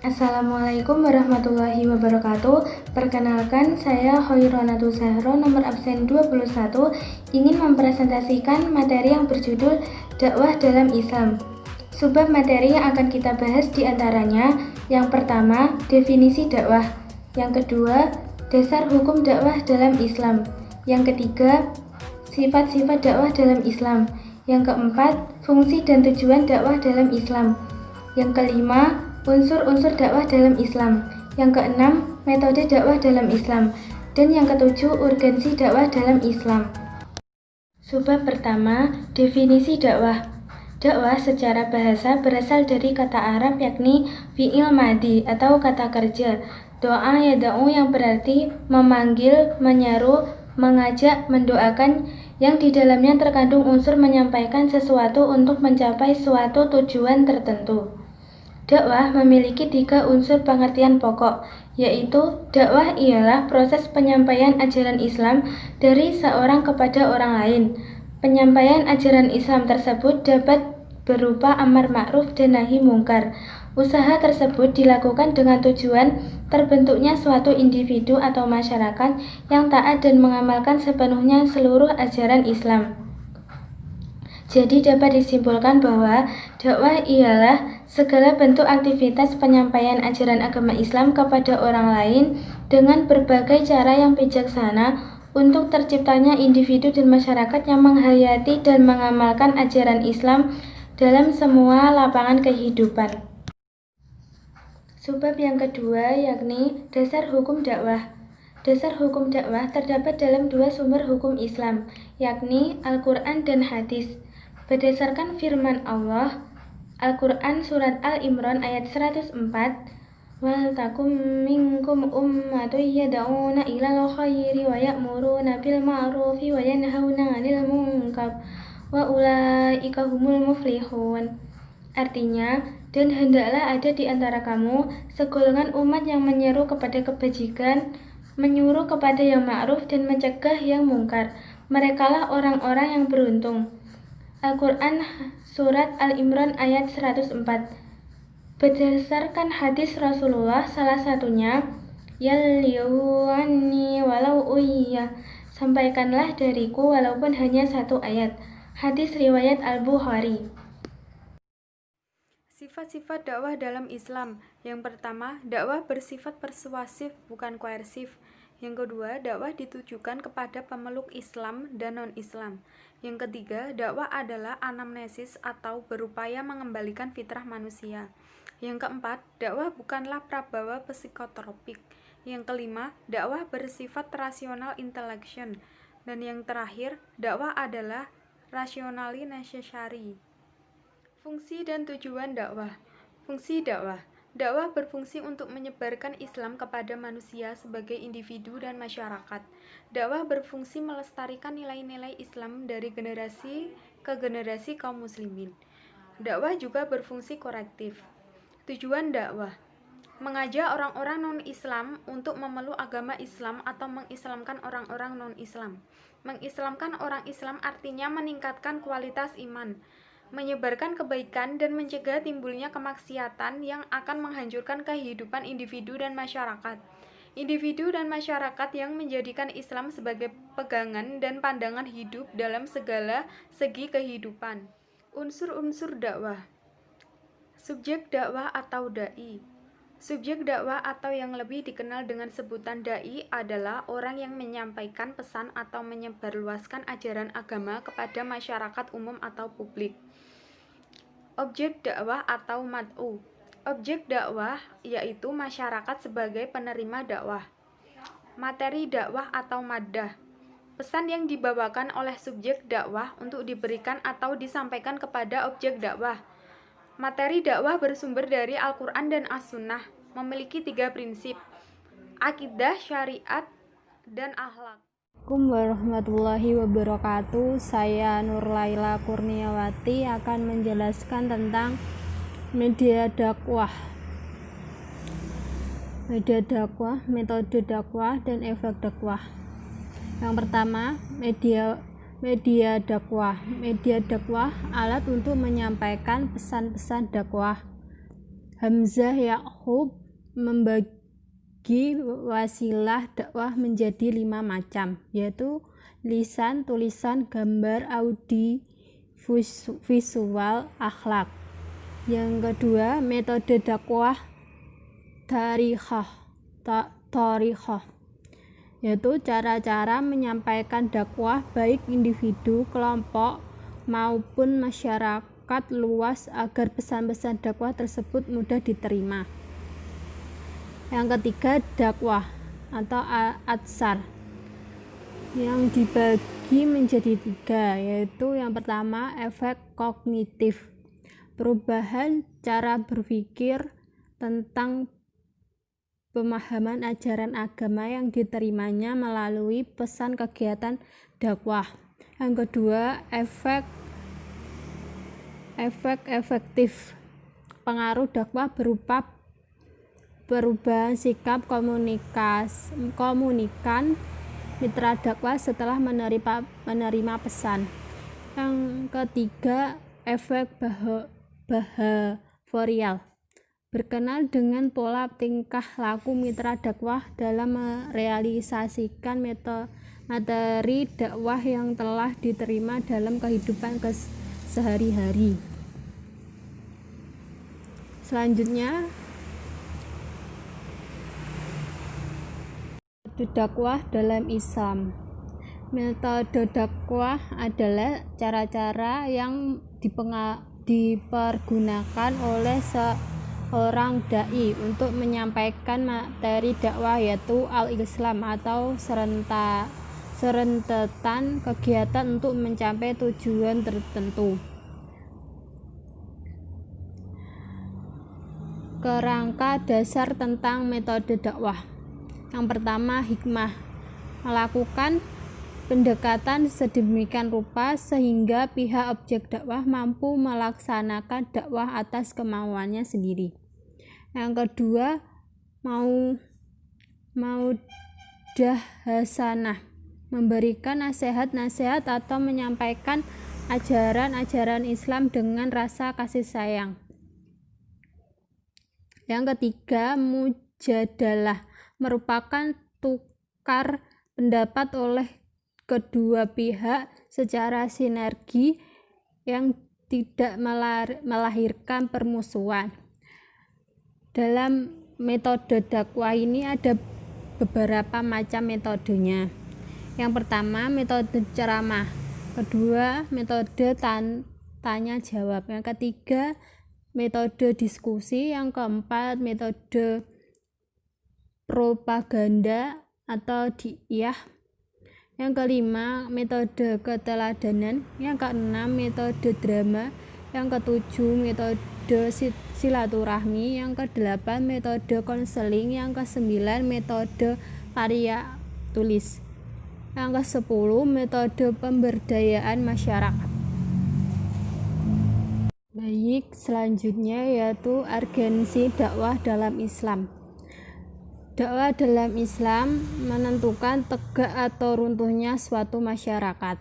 Assalamualaikum warahmatullahi wabarakatuh. Perkenalkan, saya Hoironatul Zahro, nomor absen 21, ingin mempresentasikan materi yang berjudul dakwah dalam Islam. Subbab materi yang akan kita bahas diantaranya: yang pertama, definisi dakwah; yang kedua, dasar hukum dakwah dalam Islam; yang ketiga, sifat-sifat dakwah dalam Islam; yang keempat, fungsi dan tujuan dakwah dalam Islam; yang kelima, unsur-unsur dakwah dalam Islam; yang keenam, metode dakwah dalam Islam; dan yang ketujuh, urgensi dakwah dalam Islam. Subbab pertama, definisi dakwah. Dakwah secara bahasa berasal dari kata Arab yakni fi'il madhi atau kata kerja doa yada'u yang berarti memanggil, menyeru, mengajak, mendoakan, yang di dalamnya terkandung unsur menyampaikan sesuatu untuk mencapai suatu tujuan tertentu. Dakwah memiliki 3 unsur pengertian pokok, yaitu dakwah ialah proses penyampaian ajaran Islam dari seorang kepada orang lain. Penyampaian ajaran Islam tersebut dapat berupa amar ma'ruf dan nahi mungkar. Usaha tersebut dilakukan dengan tujuan terbentuknya suatu individu atau masyarakat yang taat dan mengamalkan sepenuhnya seluruh ajaran Islam. Jadi dapat disimpulkan bahwa dakwah ialah segala bentuk aktivitas penyampaian ajaran agama Islam kepada orang lain dengan berbagai cara yang bijaksana untuk terciptanya individu dan masyarakat yang menghayati dan mengamalkan ajaran Islam dalam semua lapangan kehidupan. Subbab yang kedua yakni dasar hukum dakwah. Dasar hukum dakwah terdapat dalam 2 sumber hukum Islam, yakni Al-Quran dan hadis. Berdasarkan firman Allah, Al-Quran Surat Al-Imran ayat 104, wal takum minkum ummatun yad'una ilal khairi wa ya'muruna bil ma'rufi wa yanhauna 'anil munkar wa ulaika humul muflihun. Artinya, dan hendaklah ada di antara kamu segolongan umat yang menyeru kepada kebajikan, menyuruh kepada yang ma'ruf dan mencegah yang mungkar. Merekalah orang-orang yang beruntung. Al-Quran Surat Al-Imran ayat 104. Berdasarkan hadis Rasulullah, salah satunya, Yaliyuani walau uyyah, sampaikanlah dariku walaupun hanya 1 ayat. Hadis riwayat Al-Bukhari. Sifat-sifat dakwah dalam Islam. Yang pertama, dakwah bersifat persuasif, bukan koersif. Yang kedua, dakwah ditujukan kepada pemeluk Islam dan non-Islam. Yang ketiga, dakwah adalah anamnesis atau berupaya mengembalikan fitrah manusia. Yang keempat, dakwah bukanlah prabawa psikotropik. Yang kelima, dakwah bersifat rasional intellection. Dan yang terakhir, dakwah adalah rationally necessary. Fungsi dan tujuan dakwah. Fungsi dakwah. Dakwah berfungsi untuk menyebarkan Islam kepada manusia sebagai individu dan masyarakat. Dakwah berfungsi melestarikan nilai-nilai Islam dari generasi ke generasi kaum muslimin. Dakwah juga berfungsi korektif. Tujuan dakwah: mengajak orang-orang non-Islam untuk memeluk agama Islam atau mengislamkan orang-orang non-Islam. Mengislamkan orang Islam artinya meningkatkan kualitas iman, menyebarkan kebaikan dan mencegah timbulnya kemaksiatan yang akan menghancurkan kehidupan individu dan masyarakat. Individu dan masyarakat yang menjadikan Islam sebagai pegangan dan pandangan hidup dalam segala segi kehidupan. Unsur-unsur dakwah. Subjek dakwah atau dai. Subjek dakwah atau yang lebih dikenal dengan sebutan dai adalah orang yang menyampaikan pesan atau menyebarluaskan ajaran agama kepada masyarakat umum atau publik. Objek dakwah atau mad'u. Objek dakwah yaitu masyarakat sebagai penerima dakwah. Materi dakwah atau maddah. Pesan yang dibawakan oleh subjek dakwah untuk diberikan atau disampaikan kepada objek dakwah. Materi dakwah bersumber dari Al-Quran dan As-Sunnah, memiliki 3 prinsip: akidah, syariat, dan akhlak. Assalamualaikum warahmatullahi wabarakatuh. Saya Nur Laila Kurniawati akan menjelaskan tentang media dakwah. Media dakwah, metode dakwah, dan efek dakwah. Yang pertama, media dakwah. Media dakwah alat untuk menyampaikan pesan-pesan dakwah. Hamzah Ya'qub membagi wasilah dakwah menjadi 5 macam, yaitu lisan, tulisan, gambar, audi, visual, akhlak. Yang kedua, metode dakwah tarikhah, yaitu cara-cara menyampaikan dakwah baik individu, kelompok, maupun masyarakat luas agar pesan-pesan dakwah tersebut mudah diterima. Yang ketiga, dakwah atau atsar yang dibagi menjadi 3, yaitu yang pertama efek kognitif, perubahan cara berpikir tentang pemahaman ajaran agama yang diterimanya melalui pesan kegiatan dakwah. Yang kedua, efek efektif, pengaruh dakwah berupa perubahan sikap komunikan mitra dakwah setelah menerima pesan. Yang ketiga, efek behavioral, berkenal dengan pola tingkah laku mitra dakwah dalam merealisasikan materi dakwah yang telah diterima dalam kehidupan sehari-hari. Selanjutnya, dakwah dalam Islam. Metode dakwah adalah cara-cara yang dipergunakan oleh seorang dai untuk menyampaikan materi dakwah, yaitu al-Islam atau serentetan kegiatan untuk mencapai tujuan tertentu. Kerangka dasar tentang metode dakwah. Yang pertama, hikmah, melakukan pendekatan sedemikian rupa sehingga pihak objek dakwah mampu melaksanakan dakwah atas kemauannya sendiri. Yang kedua, maudah hasanah, memberikan nasihat-nasihat atau menyampaikan ajaran-ajaran Islam dengan rasa kasih sayang. Yang ketiga, mujadalah, merupakan tukar pendapat oleh kedua pihak secara sinergi yang tidak melahirkan permusuhan. Dalam metode dakwah ini ada beberapa macam metodenya. Yang pertama, metode ceramah. Kedua, metode tanya jawab. Yang ketiga, metode diskusi. Yang keempat, metode propaganda atau diyah. Yang kelima, metode keteladanan. Yang keenam, metode drama. Yang ketujuh, metode silaturahmi. Yang kedelapan, metode konseling. Yang kesembilan, metode karya tulis. Yang kesepuluh, metode pemberdayaan masyarakat. Baik, selanjutnya yaitu urgensi dakwah dalam Islam. Dakwah dalam Islam menentukan tegak atau runtuhnya suatu masyarakat.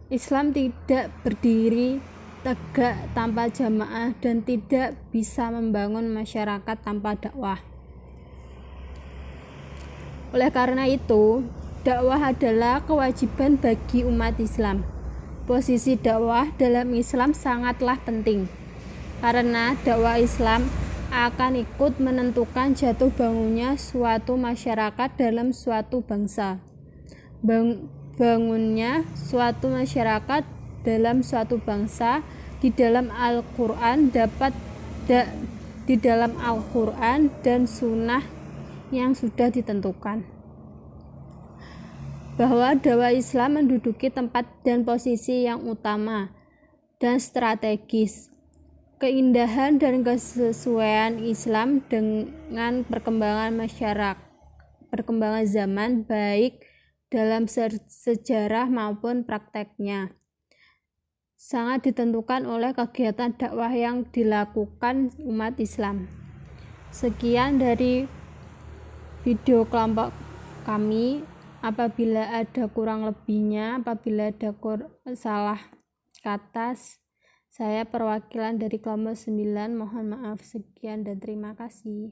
Islam tidak berdiri tegak tanpa jamaah dan tidak bisa membangun masyarakat tanpa dakwah. Oleh karena itu, dakwah adalah kewajiban bagi umat Islam. Posisi dakwah dalam Islam sangatlah penting, karena dakwah Islam akan ikut menentukan jatuh bangunnya suatu masyarakat dalam suatu bangsa. Bangunnya suatu masyarakat dalam suatu bangsa di dalam Al-Quran di dalam Al-Quran dan Sunnah yang sudah ditentukan. Bahwa dakwah Islam menduduki tempat dan posisi yang utama dan strategis. Keindahan dan kesesuaian Islam dengan perkembangan zaman baik dalam sejarah maupun prakteknya sangat ditentukan oleh kegiatan dakwah yang dilakukan umat Islam. Sekian dari video kelompok kami. Apabila ada kurang lebihnya, apabila ada salah kata, Saya perwakilan dari kelompok 9, mohon maaf. Sekian dan terima kasih.